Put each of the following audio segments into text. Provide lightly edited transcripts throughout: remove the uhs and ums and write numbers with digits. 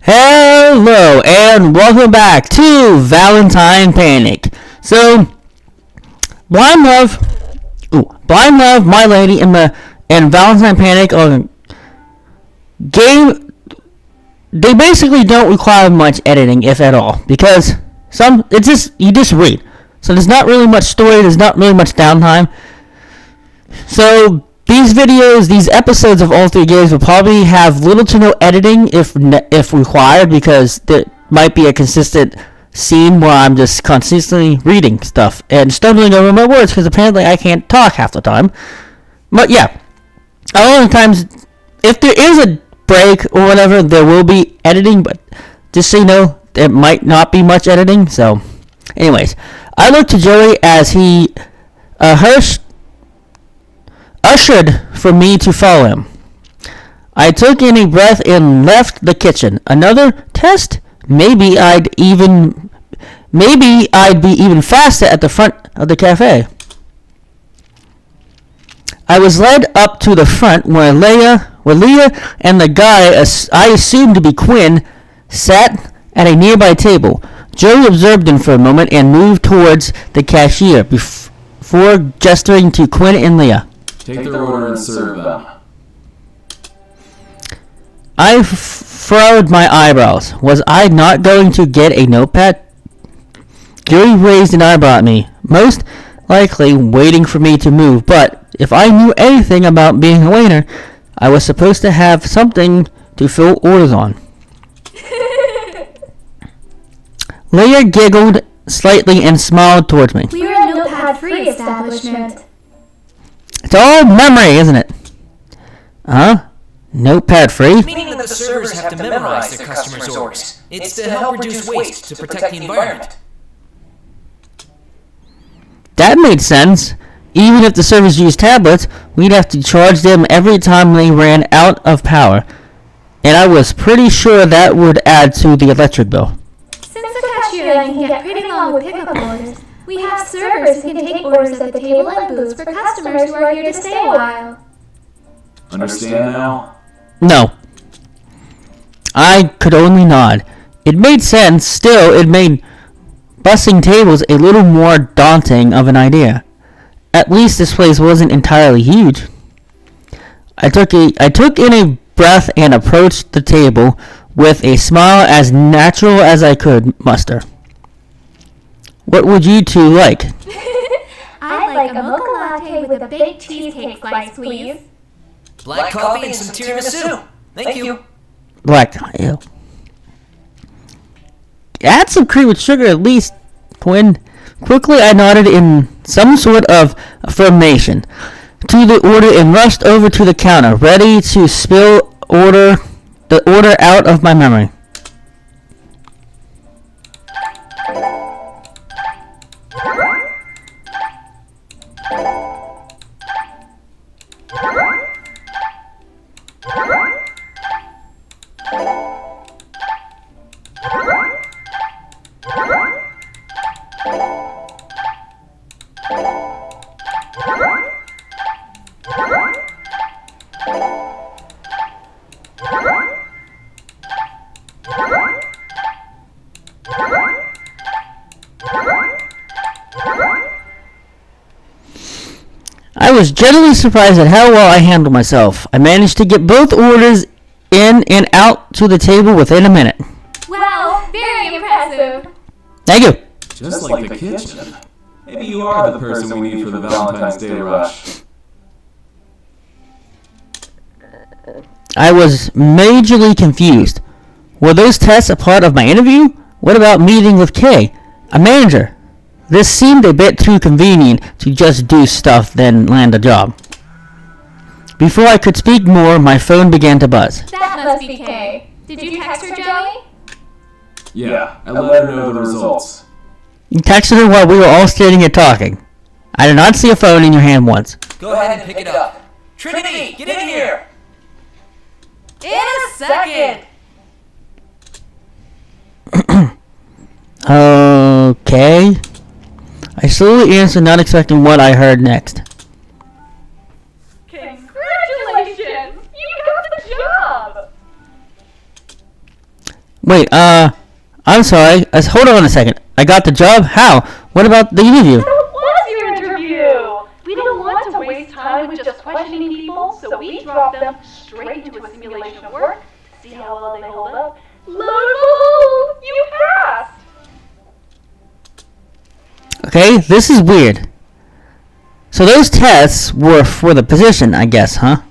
Hello and welcome back to Valentine Panic. So, Blind Love, My Lady, and Valentine Panic are game. They basically don't require much editing, if at all, because you just read. So there's not really much story. There's not really much downtime. So these episodes of all three games will probably have little to no editing if required, because there might be a consistent scene where I'm just consistently reading stuff and stumbling over my words because apparently I can't talk half the time. But yeah, a lot of times, if there is a break or whatever, there will be editing, but just so you know, there might not be much editing. So, anyways, I looked to Joey as he ushered for me to follow him. I took in a breath and left the kitchen. Another test? Maybe I'd be even faster at the front of the cafe. I was led up to the front where Leah and the guy I assumed to be Quinn sat at a nearby table. Joey observed them for a moment and moved towards the cashier before gesturing to Quinn and Leah. Take their order and serve them. I furrowed my eyebrows. Was I not going to get a notepad? Joey raised an eyebrow at me, most likely waiting for me to move, but if I knew anything about being a waiter, I was supposed to have something to fill orders on. Leah giggled slightly and smiled towards me. We're a notepad-free establishment. It's all memory, isn't it? Huh? Notepad-free? Meaning that the servers have to memorize their customers' orders. It's to help reduce waste to protect the environment. That made sense. Even if the servers used tablets, we'd have to charge them every time they ran out of power. And I was pretty sure that would add to the electric bill. Since the cashier line can get pretty long with pickup orders, we have servers who can take orders at the table and booths for customers who are here to stay a while. Understand now? No. I could only nod. It made sense. Still, it made bussing tables a little more daunting of an idea. At least this place wasn't entirely huge. I took in a breath and approached the table with a smile as natural as I could muster. What would you two like? I'd like a mocha latte with a baked cheesecake slice, please. Black coffee and some tiramisu. Thank you. Black. Ew. Add some cream with sugar at least, Quinn. Quickly I nodded in some sort of affirmation to the order and rushed over to the counter, ready to spill the order out of my memory. I was genuinely surprised at how well I handled myself. I managed to get both orders in and out to the table within a minute. Wow, very impressive. Thank you. Just like the kitchen. Maybe you are the person we need for the Valentine's Day rush. I was majorly confused. Were those tests a part of my interview? What about meeting with Kay, a manager? This seemed a bit too convenient to just do stuff then land a job. Before I could speak more, my phone began to buzz. That must be Kay. Did you text her, Joey? Yeah, I let her know the results. You texted her while we were all standing here talking. I did not see a phone in your hand once. Go ahead and pick it up. Trinity, get in here! In a second! Okay. I slowly answered, not expecting what I heard next. Congratulations! You got the job! Wait, I'm sorry. Hold on a second. I got the job? How? What about the interview? What was your interview? We don't want to waste time with just questioning people, so we drop them straight into a simulation of work to see how well they hold up. Lo and behold, you passed! Okay, this is weird. So those tests were for the position, I guess, huh?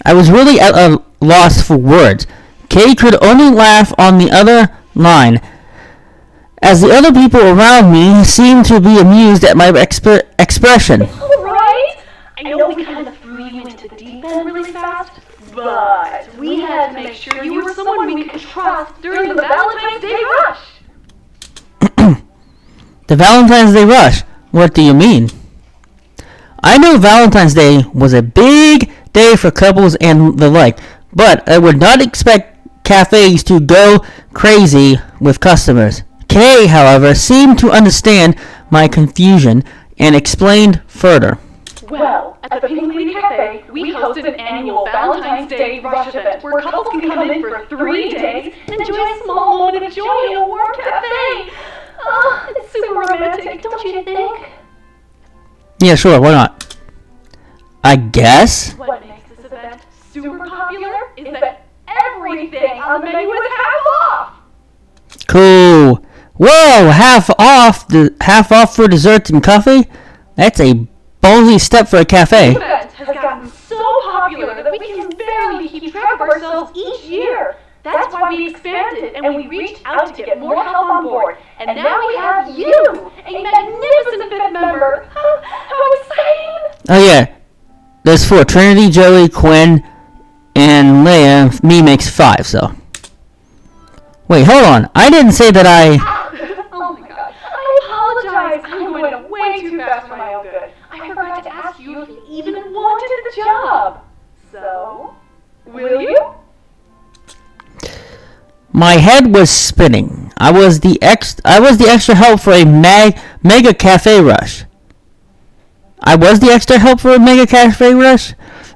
I was really at a loss for words. Kay could only laugh on the other line, as the other people around me seemed to be amused at my expression. It's alright! I know we kind of threw you into the deep end really fast, but we had to make sure you were someone we could trust during the Valentine's Day rush! The Valentine's Day rush? What do you mean? I know Valentine's Day was a big day for couples and the like, but I would not expect cafes to go crazy with customers. Kay, however, seemed to understand my confusion and explained further. Well, at the Pink Lady Cafe, we hosted an annual Valentine's Day rush event where couples can come in for 3 days and enjoy a small moment of joy in a warm cafe. Oh, it's super romantic, don't you think? Yeah, sure, why not? I guess? What makes this event super popular is that everything on the menu is half off! Cool. Whoa, half off for dessert and coffee? That's a ballsy step for a cafe. This event has gotten so popular that we can barely keep track of ourselves each year. That's why we expanded and we reached out to get more help on board. And now we have you, a magnificent fifth member. How exciting! Oh yeah, there's 4. Trinity, Joey, Quinn, and Leia. Me makes 5, so. Wait, hold on. I didn't say that I... Oh my god. I apologize. I went way too fast for my own good. I forgot to ask you if you even wanted the job. So, will you? My head was spinning. I was the extra help for a mega cafe rush. I was the extra help for a mega cafe rush?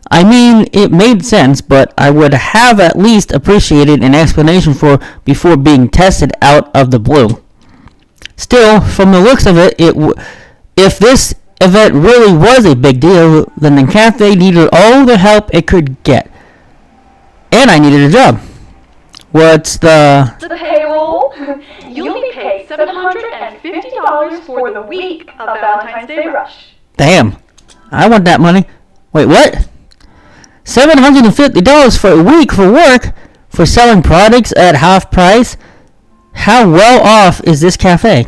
I mean, it made sense, but I would have at least appreciated an explanation before being tested out of the blue. Still, from the looks of it, if this event really was a big deal, then the cafe needed all the help it could get. And I needed a job. What's the payroll? You'll be paid $750 for the week of Valentine's Day Rush. Damn, I want that money. Wait, what? $750 for a week for work? For selling products at half price? How well off is this cafe?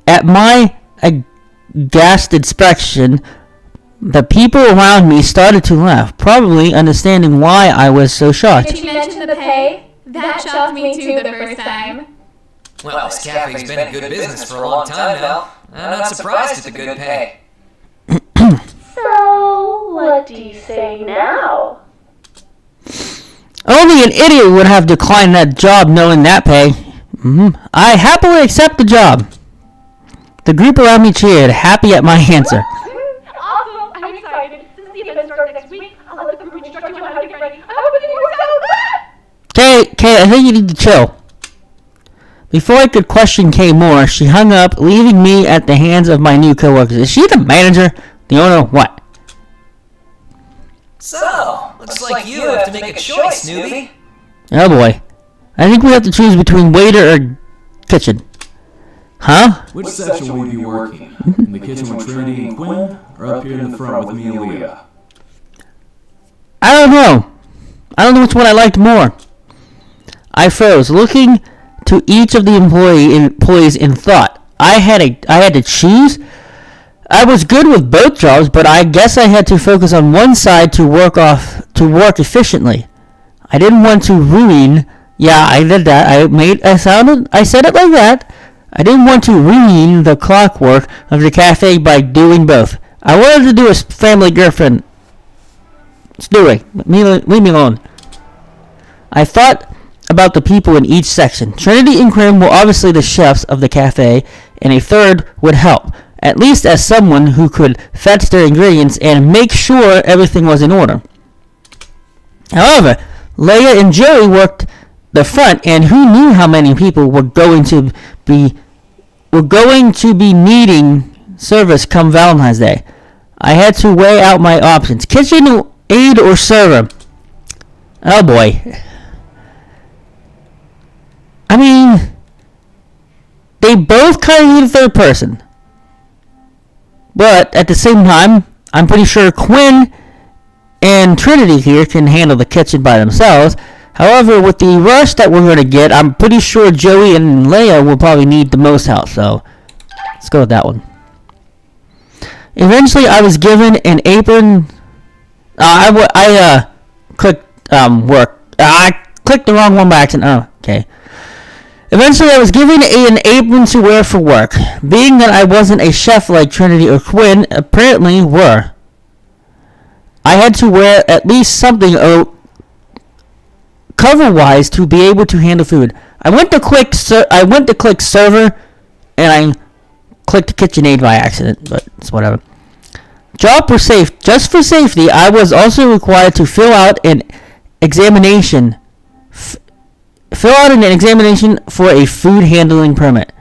At my aghast inspection, the people around me started to laugh, probably understanding why I was so shocked. Did you mention the pay? That shocked me too the first time. Well, this cafe's been in good business for a long time now. I'm not surprised at the good pay. So, what do you say now? Only an idiot would have declined that job knowing that pay. I happily accept the job. The group around me cheered, happy at my answer. Awesome! I'm excited. Since the event starts next week, I'll let the group instruct you on how to get ready. I hope everything works out. Kay, I think you need to chill. Before I could question Kay more, she hung up, leaving me at the hands of my new coworkers. Is she the manager? The owner? What? So, looks like you have to make a choice, newbie. Oh boy. I think we have to choose between waiter or kitchen. Huh? Which section will you be working? In the kitchen with Trinity and Quinn, or up here in the front with me and Leah? I don't know. I don't know which one I liked more. I froze, looking to each of the employees in thought. I had to choose. I was good with both jobs, but I guess I had to focus on one side to work efficiently. I didn't want to ruin. Yeah, I did that. I said it like that. I didn't want to ruin the clockwork of the cafe by doing both. I wanted to do a family girlfriend. Stewie, leave me alone. I thought about the people in each section. Trinity and Quinn were obviously the chefs of the cafe, and a third would help, at least as someone who could fetch their ingredients and make sure everything was in order. However, Leia and Joey worked the front, and who knew how many people were going to be needing service come Valentine's Day. I had to weigh out my options: kitchen aide or server. Oh boy. I mean, they both kind of need a third person. But at the same time, I'm pretty sure Quinn and Trinity here can handle the kitchen by themselves. However, with the rush that we're going to get, I'm pretty sure Joey and Leia will probably need the most help. So, let's go with that one. Eventually, I was given an apron. I clicked work. I clicked the wrong one by accident. Oh, okay. Eventually, I was given an apron to wear for work. Being that I wasn't a chef like Trinity or Quinn apparently were, I had to wear at least something cover-wise to be able to handle food. I went to click server, and I clicked KitchenAid by accident, but it's whatever. Just for safety, I was also required to fill out an examination for a food handling permit.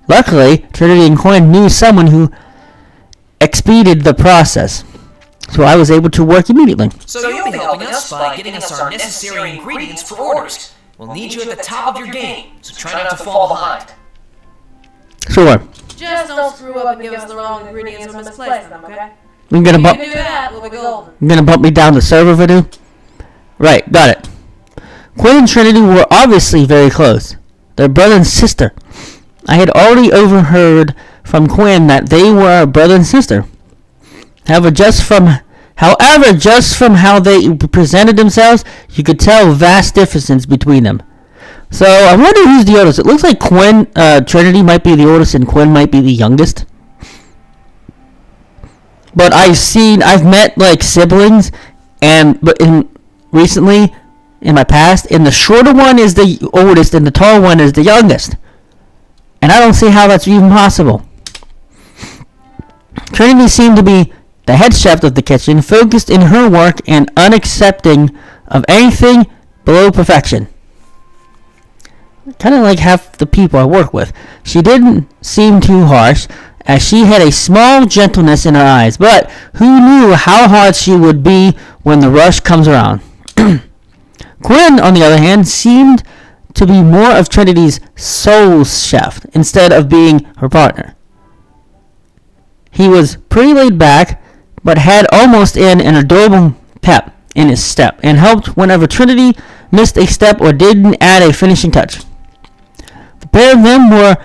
Luckily, Trinity and Quinn knew someone who expedited the process, so I was able to work immediately. So you'll be helping us by getting us our necessary ingredients for orders. We'll need you at the top of your game, so try not to fall behind. Sure. Just don't screw up and give us the wrong ingredients or misplace them, okay? You're gonna If you do that, we'll be golden. You're gonna bump me down to server video? Right, got it. Quinn and Trinity were obviously very close. They're brother and sister. I had already overheard from Quinn that they were brother and sister. However, just from how they presented themselves, you could tell vast differences between them. So I wonder who's the oldest. It looks like Trinity might be the oldest and Quinn might be the youngest. But I've met like siblings, recently in my past, and the shorter one is the oldest and the tall one is the youngest. And I don't see how that's even possible. Trinity seemed to be the head chef of the kitchen, focused in her work and unaccepting of anything below perfection. Kind of like half the people I work with. She didn't seem too harsh, as she had a small gentleness in her eyes, but who knew how hard she would be when the rush comes around. Quinn, on the other hand, seemed to be more of Trinity's soul chef instead of being her partner. He was pretty laid back, but had almost an adorable pep in his step, and helped whenever Trinity missed a step or didn't add a finishing touch. The pair of them were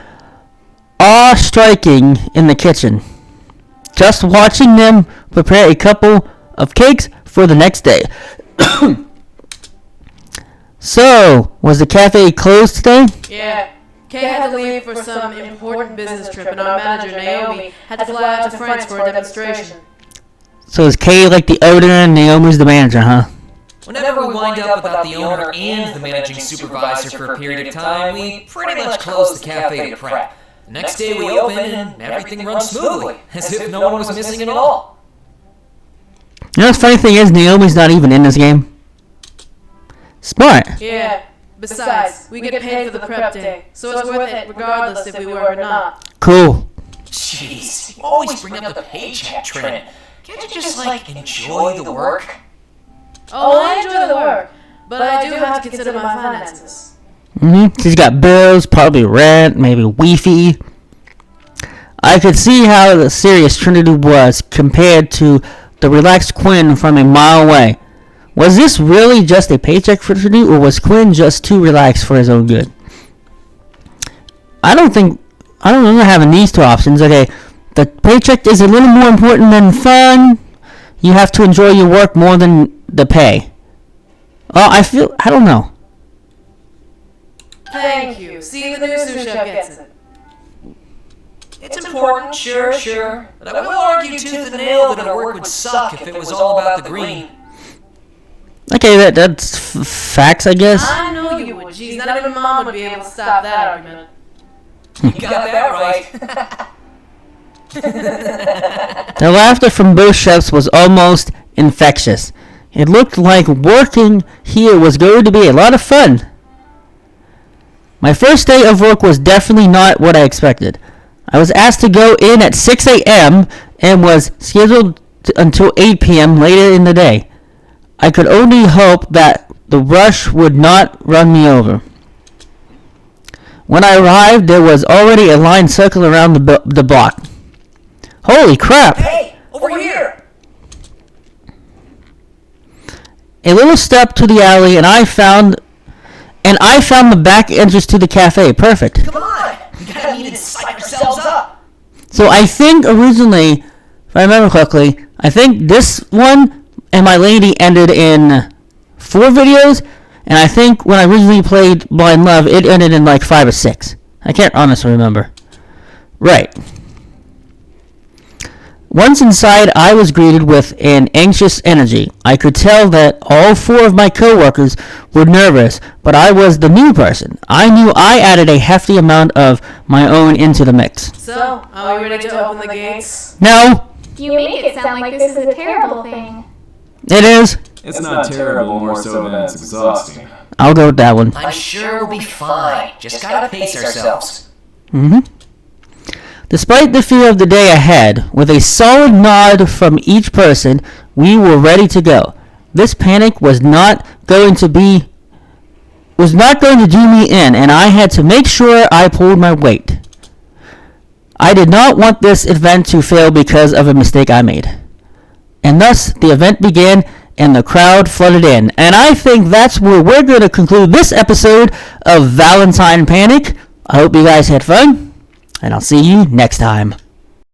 awe-striking in the kitchen, just watching them prepare a couple of cakes for the next day. So, was the cafe closed today? Yeah. Kay had to leave for some important business trip, and our manager, Naomi, had to fly out to France for a demonstration. So is Kay like the owner and Naomi's the manager, huh? Whenever we wind up without the owner and the managing supervisor for a period of time, we pretty much close the cafe to prep. The next day we open and everything runs smoothly, as if no one was missing at all. You know the funny thing is, Naomi's not even in this game. Smart. Yeah. Besides, we get paid for the prep day, so it's worth it regardless if we work or not. Cool. Jeez, you always bring up the paycheck, Trin. Can't you just, enjoy the work? Oh, I enjoy the work, but I do have to consider my finances. She's got bills, probably rent, maybe Wi-Fi. I could see how serious Trinity was compared to the relaxed Quinn from a mile away. Was this really just a paycheck for Trinity, or was Quinn just too relaxed for his own good? I don't remember having these two options. Okay, the paycheck is a little more important than fun. You have to enjoy your work more than the pay. I don't know. Thank you. See, the new sous chef gets it. It's important, sure, but I will argue tooth and nail that our work would suck if it was all about the green. Okay, that's facts, I guess. I know you would. Geez, not even Mom would be able to stop that argument. You got that right. The laughter from both chefs was almost infectious. It looked like working here was going to be a lot of fun. My first day of work was definitely not what I expected. I was asked to go in at 6 a.m. and was scheduled until 8 p.m. later in the day. I could only hope that the rush would not run me over. When I arrived, there was already a line circling around the block. Holy crap! Hey, over here! A little step to the alley, and I found the back entrance to the cafe. Perfect. Come on! We gotta meet and psych ourselves up! So I think originally, if I remember correctly, I think this one and My Lady ended in 4 videos, and I think when I originally played Blind Love, it ended in like 5 or 6. I can't honestly remember. Right. Once inside, I was greeted with an anxious energy. I could tell that all 4 of my co-workers were nervous, but I was the new person. I knew I added a hefty amount of my own into the mix. So, are we ready to open the gates? No, You make it sound like this is a terrible thing. it is. It's not terrible, more so than it's exhausting. I'll go with that one. I'm sure we'll be fine. Just gotta pace ourselves. Despite the fear of the day ahead, with a solid nod from each person, we were ready to go. This panic was not going to do me in, and I had to make sure I pulled my weight. I did not want this event to fail because of a mistake I made. And thus, the event began, and the crowd flooded in. And I think that's where we're going to conclude this episode of Valentine Panic. I hope you guys had fun, and I'll see you next time.